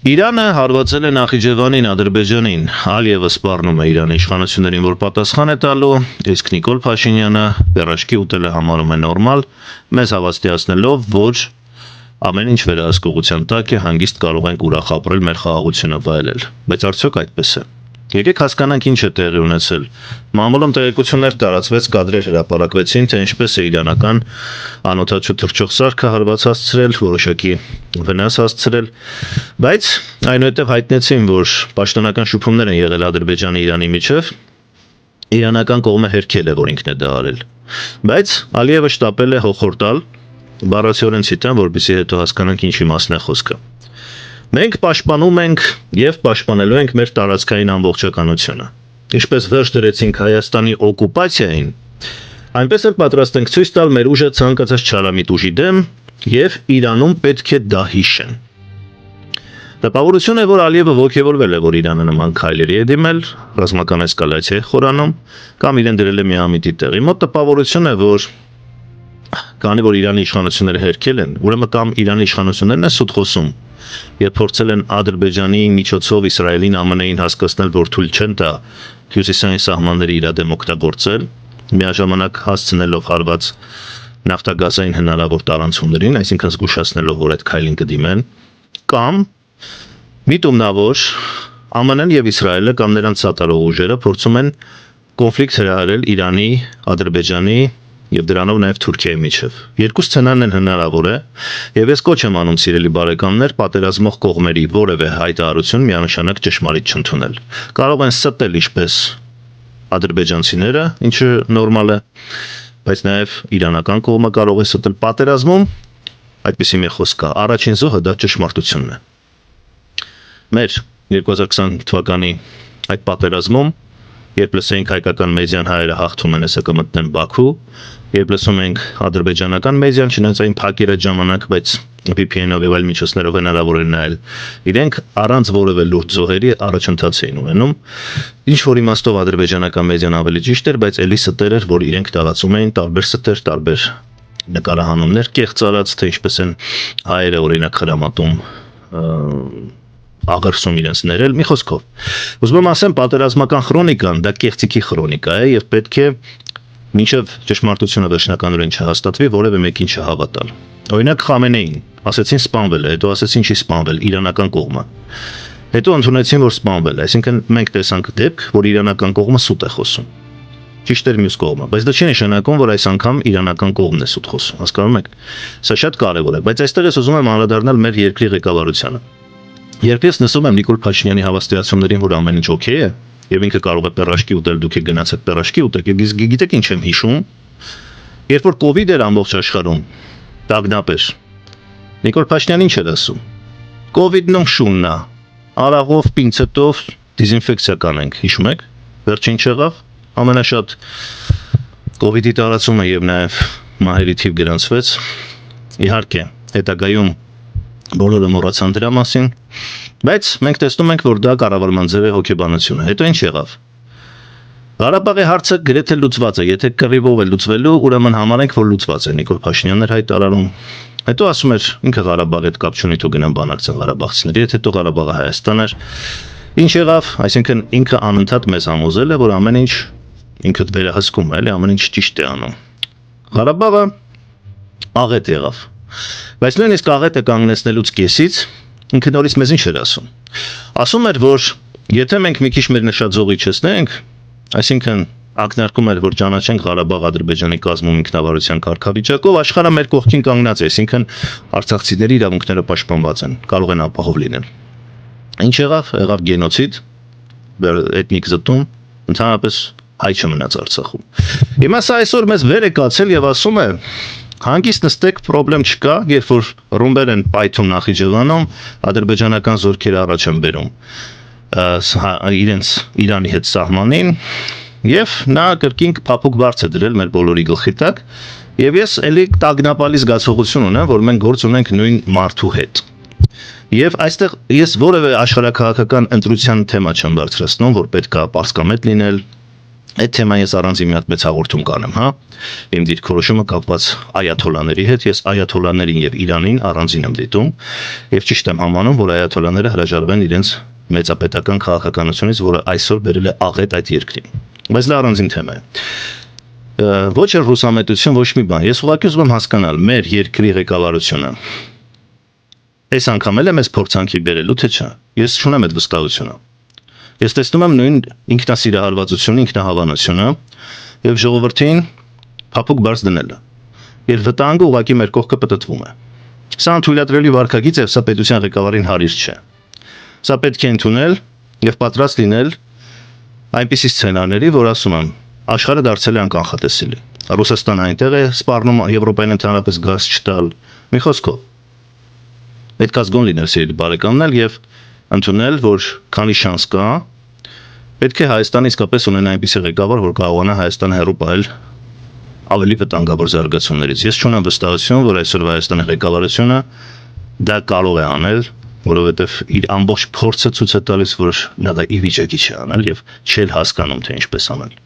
Իրանը հարվածել է Նախիջևանին, Ադրբեջանին, Ալիևը սպառնում է Իրանի իշխանություններին, որ պատասխան է տալու, իսկ Նիկոլ Փաշինյանը վերաշկի ուտելը համարում է նորմալ, մեզ հավաստիացնելով, որ ամեն ինչ վերահսկողության տակ է, հանգիստ կարող ենք ուրախ ապրել, մեր խաղաղությունը վայելել, բայց արդյոք այդպես է։ Եկեք հասկանանք ինչ է տեղի ունեցել։ Մամուլում տեղեկություններ տարածվեց, կադրեր հրապարակվեցին, թե ինչպես է իրանական անօթաչու թռչող սարքը հարված հասցրել, որոշակի վնաս հասցրել, բայց այնուհետև հայտնեցին, որ պաշտոնական շփումներ են եղել Ադրբեջանի Իրանի միջև, իրանական կողմը հերքել է, որ ինքն է դա արել, բայց Ալիևը շտապել է հոխորտալ, բառացիորեն ցիտեմ, որպեսզի հետո հասկանանք ինչի մասն է խոսքը։ Մենք պաշտպանում ենք եւ պաշտպանելու ենք մեր տարածքային ամբողջականությունը։ Ինչպես վերջ դրեցինք Հայաստանի օկուպացիային, այնպես էլ պատրաստ ենք ցույց տալ մեր ուժը ցանկացած չարամիտ ուժի դեմ եւ Իրանում պետք է դա հիշեն։ Տպավորություն է, որ Ալիևը ողջևորվել է, որ Իրանը նման քայլերի է դիմել, ռազմական էսկալացիա է խորանում, կամ իրեն դրել է միամիտի տեղի մոտ տպավորություն է, որ քանի որ Իրանի իշխանությունները հերքել են, ուրեմն կամ Իրանի իշխանություններն են սուտ խոսում եւ փորձել են Ադրբեջանի միջոցով Իսրայելին ԱՄՆ-ին հասկացնել, որ թույլ չեն տա հյուսիսային սահմանների իր դեմ օգտագործել, միաժամանակ հասցնելով հարված նավթագազային հնարավոր տարանցումներին, այսինքն զգուշացնելով, որ այդ քայլին կդիմեն, կամ միտումնավոր ԱՄՆ-ն եւ Իսրայելը կամ նրանց սատարող ուժերը փորձում են կոնֆլիկտ հրահրել Իրանի, Ադրբեջանի եւ դրանով նաեւ Թուրքիայի միջև։ Երկու սցենարն են հնարավոր է, եւ ես կոչ եմ անում սիրելի բարեկամներ, պատերազմող կողմերի որևէ հայտարարություն միանշանակ ճշմարիտ չընդունել։ Կարող են ստել ինչպես ադրբեջանցիները, ինչը նորմալ է, բայց նաեւ իրանական կողմը կարող է ստել պատերազմում, այդպիսի մի խոսք կա, առաջին զոհը դա ճշմարտությունն է։ Մեր 2020 թվականի այդ պատերազմում, երբ լսենք հայկական մեդիան հայերը հաղթում են, հեսա կմտնեն Բաքու, երբ լսում ենք ադրբեջանական մեդիան, չնայած այն փակեր այդ ժամանակ, բայց VPN-ով եւ այլ միջոցներով հնարավոր է նայել, իրենք առանց որևէ լուրջ զոհերի առաջընթաց էին ունենում, ինչ որ իմաստով ադրբեջանական մեդիան ավելի ճիշտ էր, բայց ելի ստեր էր, որ իրենք տարածում էին տարբեր ստեր, տարբեր նկարահանումներ, կեղծ արած, թե ինչպես են հայերը օրինակ խրամատում աղերսում իրենց ներել, մի խոսքով։ Ուզում եմ ասեմ, պատերազմական քրոնիկան դա կեղծիքի քրոնիկա է եւ պետք է մինչեւ ճշմարտությունը վերջնականորեն չհաստատվի, որևէ մեկին չհավատալ։ Օրինակ Խամենեին ասեցին սպանվել է, հետո ասեցին չի սպանվել, իրանական կողմը։ Հետո ընդունեցին, որ սպանվել է, այսինքն մենք տեսանք դեպք, որ իրանական կողմը սուտ է խոսում։ Ճիշտ էր մյուս կողմը, բայց դա չի նշանակում, որ այս անգամ իրանական կողմն է սուտ խոսում, հասկանում եք։ Սա շատ կարեւոր է, բայց այստեղ ես ուզում եմ անդրադառնալ մեր երկրի ղեկավարությանը։ Երբ ես լսում եմ Նիկոլ Փաշինյանի հավաստիացումներին, որ ամեն ինչ օքեյ է, եւ ինքը կարող է պերաշկի ուտել, դուք եք գնացեք պերաշկի ուտեք, եւ գիտեք ինչ եմ հիշում, երբ որ կովիդ էր ամբողջ աշխարհում, տագնապ էր, Նիկոլ Փաշինյանն ինչ էր ասում։ Կովիդն շուննա, արաղով, պինցետով դիզինֆեկցիա կանենք, հիշում եք։ Վերջին չեղավ, ամենաշատ կովիդի տարածումը եւ նաեւ մահերի թիվ գրանցվեց։ Իհարկե, հետագայում բոլորը մոռացան դրա մասին, բայց մենք տեսնում ենք, որ դա կառավարման ձև է հոգեբանությունը։ Հետո ինչ եղավ։ Ղարաբաղի հարցը գրեթե լուծված է, եթե կռիվով է լուծվելու, ուրեմն համարենք, որ լուծված է, Նիկոլ Փաշինյանն էր հայտարարում։ Հետո ասում էր, ինքը Ղարաբաղի հետ կապ չունի, թող գնան բանակցեն ղարաբաղցիների հետ, հետո Ղարաբաղը Հայաստան էր։ Ինչ եղավ, այսինքն ինքը անընդհատ մեզ համոզել է, որ ամեն ինչ ինքը վերահսկում է, էլի ամեն ինչ ճիշտ է անում։ Ղարաբաղը աղետ եղավ։ Բայց նույնիսկ աղետը կանգնեցնելուց կեսից ինքը նորից մեզ ինչ էր ասում։ Ասում էր, որ եթե մենք մի քիչ մեր նշած զողի չստենք, այսինքն ակնարկում էր, որ ճանաչենք Ղարաբաղ Ադրբեջանի կազմում ինքնավարության կարգավիճակով, աշխարհը մեր կողքին կանգնած է, այսինքն արցախցիների իրավունքները պաշտպանված են, կարող են ապահով լինել։ Ինչ եղավ, եղավ գենոցիդ, էթնիկ զտում, ընդհանրապես հայ չմնաց Արցախում։ Հիմա սա այսօր մեզ վեր է կացել եւ ասում է, հանգիստ նստեք, պրոբլեմ չկա, երբ որ ռումբեր են պայթում Նախիջևանում, ադրբեջանական զորքերը առաջ են բերում իրենց Իրանի հետ սահմանին, եւ նա կրկին փափուկ բարձ է դրել մեր բոլորի գլխի տակ, եւ ես էլի տագնապալի զգացողություն ունեմ, որ մենք գործ ունենք նույն մարդու հետ։ Եվ այստեղ ես որևէ աշխարհակահաղական ընտրության թեմա չեմ բարձրացնում, որ պետք է պարսկամետ լինել, Այդ թեման ես առանձին մի հատ մեծ հաղորդում կանեմ, հա։ Իմ դիրքորոշումը կապված այաթոլաների հետ, ես այաթոլաներին եւ Իրանին առանձին եմ դիտում եւ ճիշտ եմ համանում, որ այաթոլաները հրաժարվեն իրենց մեծապետական քաղաքականությունից, որը այսօր բերել է աղետ այդ երկրին։ Բայց դա առանձին թեմա է։ Ոչ էլ ռուսամետություն, ոչ մի բան։ Ես ուղղակի ուզում եմ հասկանալ մեր երկրի ղեկավարությունը։ Այս անգամ էլ է մեզ փորձանքի բերելու, թե չէ։ Ես չունեմ այդ վստահությունը։ Ես տեսնում եմ նույն ինքնասիրահարվածությունը, ինքնահավանությունը եւ ժողովրդին փափուկ բարձ դնելը։ Եվ վտանգը ուղղակի մեր կողքը պտտվում է։ Սա անթույլատրելի վարքագիծ է, սա պետության ղեկավարին հարիր չէ։ Սա պետք է ընդունել եւ պատրաստ լինել այնպիսի սցենարների, որ ասում եմ, աշխարհը դարձել է անկանխատեսելի։ Ռուսաստանը այնտեղ է սպառնում Եվրոպային ընդհանրապես գազ չտալ։ Մի խոսքով պետք է զգոն լինել սիրելի բարեկամներ եւ ընդունել, որ քանի շանս կա, պետք է Հայաստանը իսկապես ունենա այնպիսի ղեկավար, որ կարողանա Հայաստանը հեռու պահել ավելի վտանգավոր զարգացումներից։ Ես չունեմ վստահություն, որ այսօր Հայաստանի ղեկավարությունը դա կարող է անել, որովհետև իր ամբողջ փորձը ցույց է տալիս, որ նա դա ի վիճակի չի անել եւ չի հասկանում, թե ինչպես անել։